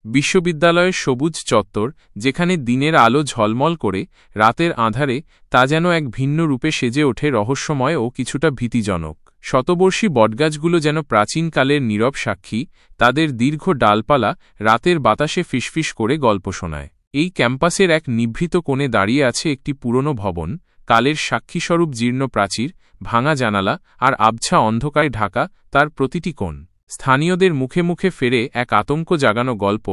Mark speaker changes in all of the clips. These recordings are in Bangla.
Speaker 1: বিশ্ববিদ্যালয়ের সবুজ চত্বর, যেখানে দিনের আলো ঝলমল করে, রাতের আঁধারে তা যেন এক ভিন্ন রূপে সেজে ওঠে, রহস্যময় ও কিছুটা ভীতিজনক। শতবর্ষী বটগাছগুলো যেন প্রাচীনকালের নীরব সাক্ষী, তাদের দীর্ঘ ডালপালা রাতের বাতাসে ফিসফিস করে গল্প শোনায়। এই ক্যাম্পাসের এক নিভৃত কোণে দাঁড়িয়ে আছে একটি পুরনো ভবন, কালের সাক্ষীস্বরূপ জীর্ণ প্রাচীর, ভাঙা জানালা আর আবছা অন্ধকারে ঢাকা তার প্রতিটি কোণ। স্থানীয়দের মুখে মুখে ফেরে এক আতঙ্ক জাগানো গল্প,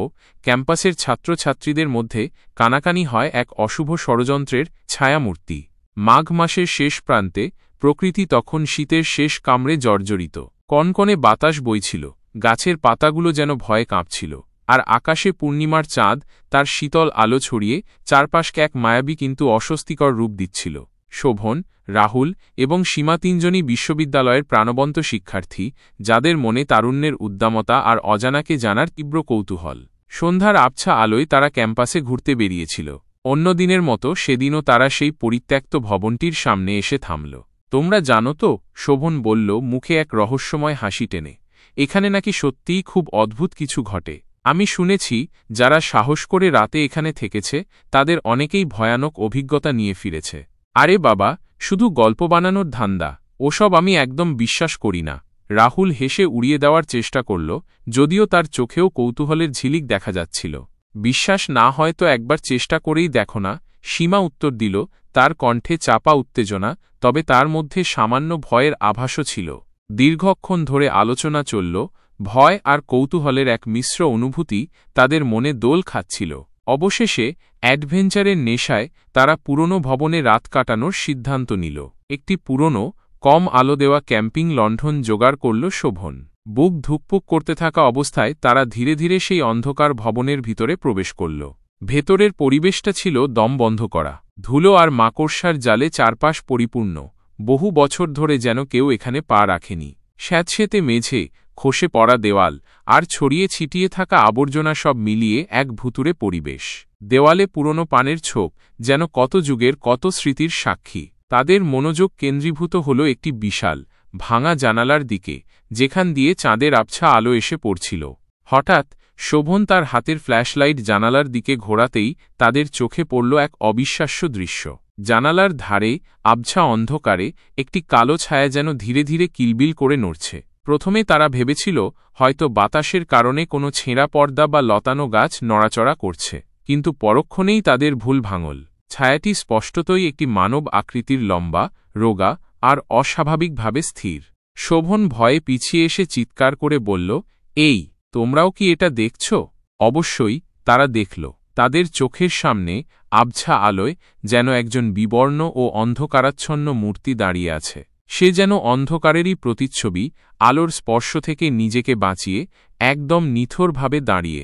Speaker 1: ক্যাম্পাসের ছাত্রছাত্রীদের মধ্যে কানাকানি হয় এক অশুভ ষড়যন্ত্রের ছায়ামূর্তি। মাঘ মাসের শেষ প্রান্তে প্রকৃতি তখন শীতের শেষ কামড়ে জর্জরিত। কনকনে বাতাস বইছিল, গাছের পাতাগুলো যেন ভয়ে কাঁপছিল, আর আকাশে পূর্ণিমার চাঁদ তার শীতল আলো ছড়িয়ে চারপাশকে এক মায়াবী কিন্তু অস্বস্তিকর রূপ দিচ্ছিল। শোভন, রাহুল এবং সীমা তিনজনই বিশ্ববিদ্যালয়ের প্রাণবন্ত শিক্ষার্থী, যাদের মনে তারুণ্যের উদ্দামতা আর অজানাকে জানার তীব্র কৌতূহল। সন্ধ্যার আবছা আলোয় তারা ক্যাম্পাসে ঘুরতে বেরিয়েছিল। অন্য দিনের মতো সেদিনও তারা সেই পরিত্যক্ত ভবনটির সামনে এসে থামল। তোমরা জানো তো, শোভন বলল, মুখে এক রহস্যময় হাসি টেনে, এখানে নাকি সত্যিই খুব অদ্ভুত কিছু ঘটে। আমি শুনেছি যারা সাহস করে রাতে এখানে থেকেছে তাদের অনেকেই ভয়ানক অভিজ্ঞতা নিয়ে ফিরেছে। আরে বাবা, শুধু গল্প বানানোর ধান্দা, ওসব আমি একদম বিশ্বাস করি না। রাহুল হেসে উড়িয়ে দেওয়ার চেষ্টা করল, যদিও তার চোখেও কৌতূহলের ঝিলিক দেখা যাচ্ছিল। বিশ্বাস না হয় তো একবার চেষ্টা করেই দেখো না, সীমা উত্তর দিল, তার কণ্ঠে চাপা উত্তেজনা, তবে তার মধ্যে সামান্য ভয়ের আভাসও ছিল। দীর্ঘক্ষণ ধরে আলোচনা চলল, ভয় আর কৌতূহলের এক মিশ্র অনুভূতি তাদের মনে দোল খাচ্ছিল। অবশেষে অ্যাডভেঞ্চারের নেশায় তারা পুরনো ভবনে রাত কাটানোর সিদ্ধান্ত নিল। একটি পুরনো, কম আলো দেওয়া ক্যাম্পিং লণ্ঠন জোগাড় করল শোভন। বুক ধুকপুক করতে থাকা অবস্থায় তারা ধীরে ধীরে সেই অন্ধকার ভবনের ভিতরে প্রবেশ করল। ভেতরের পরিবেশটা ছিল দম বন্ধ করা, ধুলো আর মাকড়সার জালে চারপাশ পরিপূর্ণ। বহু বছর ধরে যেন কেউ এখানে পা রাখেনি। স্যাঁতসেঁতে মেঝে, খসে পড়া দেওয়াল আর ছড়িয়ে ছিটিয়ে থাকা আবর্জনা সব মিলিয়ে এক ভুতুড়ে পরিবেশ। দেওয়ালে পুরনো পানের ছোপ, যেন কত যুগের কত স্মৃতির সাক্ষী। তাদের মনোযোগ কেন্দ্রীভূত হল একটি বিশাল, ভাঙা জানালার দিকে, যেখান দিয়ে চাঁদের আবছা আলো এসে পড়ছিল। হঠাৎ শোভন তার হাতের ফ্ল্যাশলাইট জানালার দিকে ঘোরাতেই তাদের চোখে পড়ল এক অবিশ্বাস্য দৃশ্য। জানালার ধারে, আবছা অন্ধকারে, একটি কালো ছায়া যেন ধীরে ধীরে কিলবিল করে নড়ছে। প্রথমে তারা ভেবেছিল হয়তো বাতাসের কারণে কোনো ছেঁড়া পর্দা বা লতানো গাছ নড়াচড়া করছে, কিন্তু পরক্ষণেই তাদের ভুল ভাঙল। ছায়াটি স্পষ্টতই একটি মানব আকৃতির, লম্বা, রোগা আর অস্বাভাবিকভাবে স্থির। শোভন ভয়ে পিছিয়ে এসে চিৎকার করে বলল, এই, তোমরাও কি এটা দেখছ? অবশ্যই তারা দেখল। তাদের চোখের সামনে আবছা আলোয় যেন একজন বিবর্ণ ও অন্ধকারাচ্ছন্ন মূর্তি দাঁড়িয়ে আছে। সে যেন অন্ধকারেরই প্রতিচ্ছবি, আলোর স্পর্শ থেকে নিজেকে বাঁচিয়ে একদম নিথরভাবে দাঁড়িয়ে।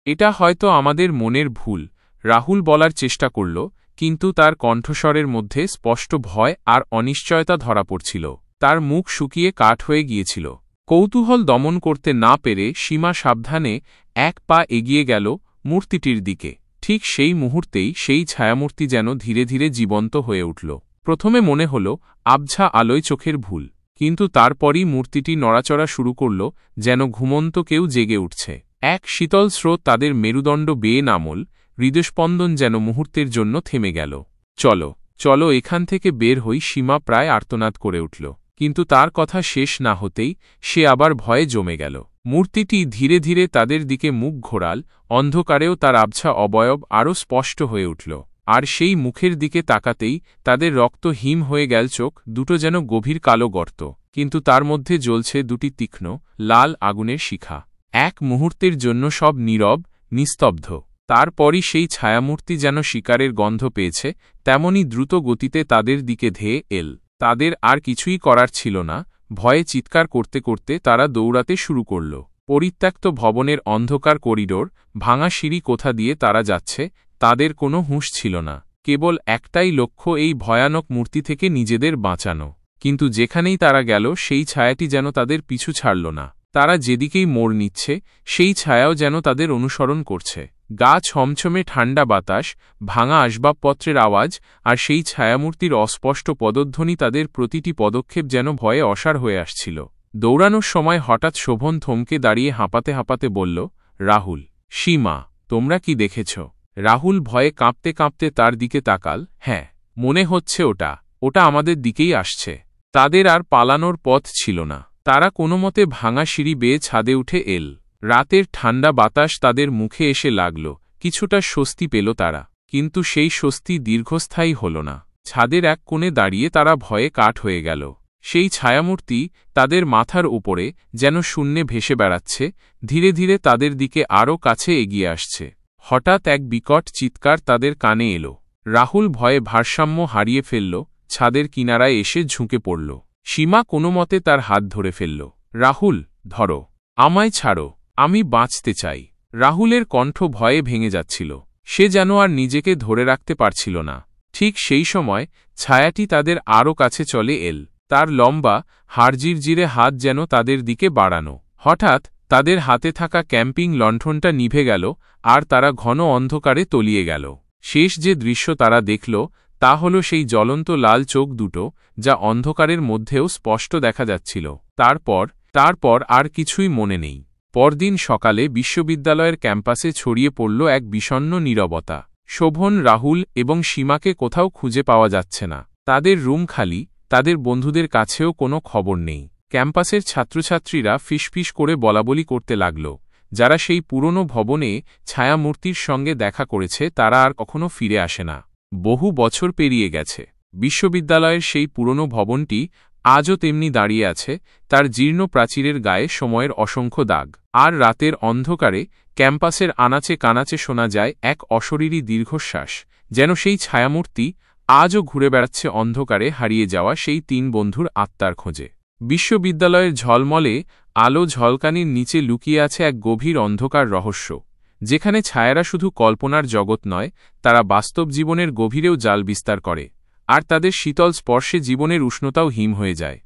Speaker 1: এটা হয়তো আমাদের মনের ভুল, রাহুল বলার চেষ্টা করল, কিন্তু তার কণ্ঠস্বরের মধ্যে স্পষ্ট ভয় আর অনিশ্চয়তা ধরা পড়ছিল। তার মুখ শুকিয়ে কাঠ হয়ে গিয়েছিল। কৌতূহল দমন করতে না পেরে সীমা সাবধানে এক পা এগিয়ে গেল মূর্তিটির দিকে। ঠিক সেই মুহূর্তেই সেই ছায়ামূর্তি যেন ধীরে ধীরে জীবন্ত হয়ে উঠল। প্রথমে মনে হল আবছা আলোয় চোখের ভুল, কিন্তু তারপরই মূর্তিটি নড়াচড়া শুরু করল, যেন ঘুমন্ত কেউ জেগে উঠছে। এক শীতল স্রোত তাদের মেরুদণ্ড বেয়ে নামল, হৃদস্পন্দন যেন মুহূর্তের জন্য থেমে গেল। চলো, চলো এখান থেকে বের হই, সীমা প্রায় আর্তনাদ করে উঠল। কিন্তু তার কথা শেষ না হতেই সে আবার ভয়ে জমে গেল। মূর্তিটি ধীরে ধীরে তাদের দিকে মুখ ঘোরাল, অন্ধকারেও তার আবছা অবয়ব আরও স্পষ্ট হয়ে উঠল। আর সেই মুখের দিকে তাকাতেই তাদের রক্ত হিম হয়ে গেল। চোখ দুটো যেন গভীর কালো গর্ত, কিন্তু তার মধ্যে জ্বলছে দুটি তীক্ষ্ণ, লাল আগুনের শিখা। এক মুহূর্তের জন্য সব নীরব, নিস্তব্ধ। তারপরই সেই ছায়ামূর্তি যেন শিকারের গন্ধ পেয়েছে, তেমনি দ্রুত গতিতে তাদের দিকে ধেয়ে এল। তাদের আর কিছুই করার ছিল না। ভয়ে চিৎকার করতে করতে তারা দৌড়াতে শুরু করল। পরিত্যক্ত ভবনের অন্ধকার করিডোর, ভাঙা সিঁড়ি, কোথা দিয়ে তারা যাচ্ছে তাদের কোনো হুঁশ ছিল না। কেবল একটাই লক্ষ্য, এই ভয়ানক মূর্তি থেকে নিজেদের বাঁচানো। কিন্তু যেখানেই তারা গেল সেই ছায়াটি যেন তাদের পিছু ছাড়ল না। তারা যেদিকেই মোড় নিচ্ছে সেই ছায়াও যেন তাদের অনুসরণ করছে। গা ছমছমে ঠান্ডা বাতাস, ভাঙা আসবাবপত্রের আওয়াজ আর সেই ছায়ামূর্তির অস্পষ্ট পদধ্বনি, তাদের প্রতিটি পদক্ষেপ যেন ভয়ে অসাড় হয়ে আসছিল। দৌড়ানোর সময় হঠাৎ শোভন থমকে দাঁড়িয়ে হাঁপাতে হাঁপাতে বলল, রাহুল। সীমা, তোমরা কি দেখেছ? রাহুল ভয়ে কাঁপতে কাঁপতে তার দিকে তাকাল। হ্যাঁ, মনে হচ্ছে ওটা আমাদের দিকেই আসছে। তাদের আর পালানোর পথ ছিল না। তারা কোনোমতে ভাঙা সিঁড়ি বেয়ে ছাদে উঠে এল। রাতের ঠান্ডা বাতাস তাদের মুখে এসে লাগল। কিছুটা স্বস্তি পেল তারা, কিন্তু সেই স্বস্তি দীর্ঘস্থায়ী হল না। ছাদের এক কোণে দাঁড়িয়ে তারা ভয়ে কাঠ হয়ে গেল। সেই ছায়ামূর্তি তাদের মাথার উপরে যেন শূন্যে ভেসে বেড়াচ্ছে, ধীরে ধীরে তাদের দিকে আরও কাছে এগিয়ে আসছে। হঠাৎ এক বিকট চিৎকার তাদের কানে এলো। রাহুল ভয়ে ভারসাম্য হারিয়ে ফেলল, ছাদের কিনারায় এসে ঝুঁকে পড়ল। সীমা কোনোমতে তার হাত ধরে ফেলল। রাহুল, ধরো, আমায় ছাড়ো, আমি বাঁচতে চাই। রাহুলের কণ্ঠ ভয়ে ভেঙে যাচ্ছিল। সে যেন আর নিজেকে ধরে রাখতে পারছিল না। ঠিক সেই সময় ছায়াটি তাদের আরও কাছে চলে এল। তার লম্বা, হাড়জিরজিরে হাত যেন তাদের দিকে বাড়ানো। হঠাৎ তাদের হাতে থাকা ক্যাম্পিং লণ্ঠনটা নিভে গেল, আর তারা ঘন অন্ধকারে তলিয়ে গেল। শেষ যে দৃশ্য তারা দেখল তা হল সেই জ্বলন্ত লাল চোখ দুটো, যা অন্ধকারের মধ্যেও স্পষ্ট দেখা যাচ্ছিল। তারপর আর কিছুই মনে নেই। পরদিন সকালে বিশ্ববিদ্যালয়ের ক্যাম্পাসে ছড়িয়ে পড়ল এক বিষণ্ণ নীরবতা। শোভন, রাহুল এবং সীমাকে কোথাও খুঁজে পাওয়া যাচ্ছে না। তাদের রুম খালি, তাদের বন্ধুদের কাছেও কোনো খবর নেই। ক্যাম্পাসের ছাত্রছাত্রীরা ফিসফিস করে বলাবলি করতে লাগল, যারা সেই পুরনো ভবনে ছায়ামূর্তির সঙ্গে দেখা করেছে তারা আর কখনো ফিরে আসে না। বহু বছর পেরিয়ে গেছে। বিশ্ববিদ্যালয়ের সেই পুরনো ভবনটি আজও তেমনি দাঁড়িয়ে আছে, তার জীর্ণ প্রাচীরের গায়ে সময়ের অসংখ্য দাগ। আর রাতের অন্ধকারে ক্যাম্পাসের আনাচে কানাচে শোনা যায় এক অশরীরী দীর্ঘশ্বাস, যেন সেই ছায়ামূর্তি আজও ঘুরে বেড়াচ্ছে অন্ধকারে হারিয়ে যাওয়া সেই 3 বন্ধুর আত্মার খোঁজে। বিশ্ববিদ্যালয়ের ঝলমলে আলো ঝলকানির নিচে লুকিয়ে আছে এক গভীর অন্ধকার রহস্য, যেখানে ছায়ারা শুধু কল্পনার জগৎ নয়, তারা বাস্তব জীবনের গভীরেও জাল বিস্তার করে, আর তাদের শীতল স্পর্শে জীবনের উষ্ণতাও হিম হয়ে যায়।